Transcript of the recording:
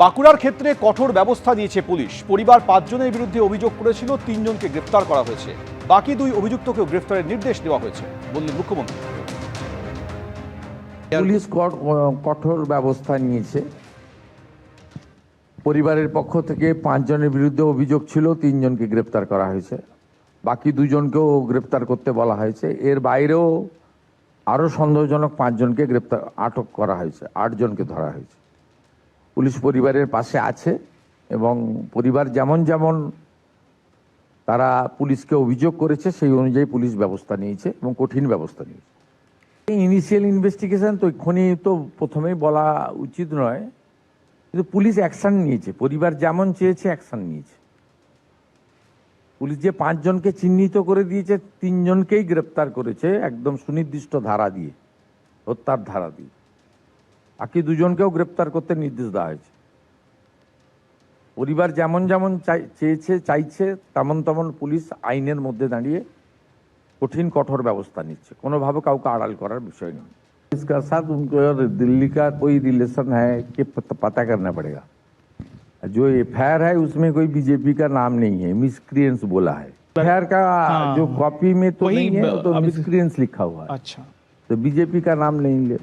বাঁকুড়ার ক্ষেত্রে কঠোর ব্যবস্থা নিয়েছে পুলিশ। পরিবার 5 জনের বিরুদ্ধে অভিযোগ করেছিল, 3 জনকে গ্রেফতার করা হয়েছে। বাকি 2 অভিযুক্তকেও গ্রেফতারের নির্দেশ দেওয়া হয়েছে বললেন মুখ্যমন্ত্রী। পুলিশ কঠোর ব্যবস্থা নিয়েছে। পরিবারের পক্ষ থেকে 5 জনের বিরুদ্ধে অভিযোগ ছিল, 3 জনকে গ্রেফতার করা হয়েছে। বাকি 2 জনকেও গ্রেফতার করতে বলা হয়েছে। এর বাইরেও আরও সন্দেহজনক 5 জনকে আটক করা হয়েছে। 8 জনকে ধরা হয়েছে। পুলিশ পরিবারের পাশে আছে এবং পরিবার যেমন যেমন তারা পুলিশকে অভিযোগ করেছে সেই অনুযায়ী পুলিশ ব্যবস্থা নিয়েছে এবং কঠিন ব্যবস্থা নিয়েছে। ইনিশিয়াল ইনভেস্টিগেশন তো এক্ষুনি তো প্রথমেই বলা উচিত নয়, কিন্তু পুলিশ অ্যাকশন নিয়েছে। পরিবার যেমন চেয়েছে অ্যাকশন নিয়েছে। পুলিশ যে 5 জনকে চিহ্নিত করে দিয়েছে, 3 জনকেই গ্রেপ্তার করেছে একদম সুনির্দিষ্ট ধারা দিয়ে, হত্যার ধারা দিয়ে। বাকি 2 জনকেও গ্রেপ্তার করতে নির্দেশ দেওয়া হয়েছে। পরিবার যেমন যেমন চাইছে তেমন তেমন পুলিশ আইনের মধ্যে দাঁড়িয়ে কঠোর ব্যবস্থা নিচ্ছে। কোনোভাবে কাউকে আড়াল করার বিষয় নয়। इसका साथ उनको और दिल्ली का कोई रिलेशन है कि पता करना पड़ेगा। जो एफआईआर है उसमें कोई बीजेपी का नाम नहीं है, मिसक्रिएंस बोला है। एफआईआर का जो कॉपी में तो नहीं है, तो मिसक्रिएंस लिखा हुआ है। अच्छा, तो बीजेपी का नाम नहीं ले।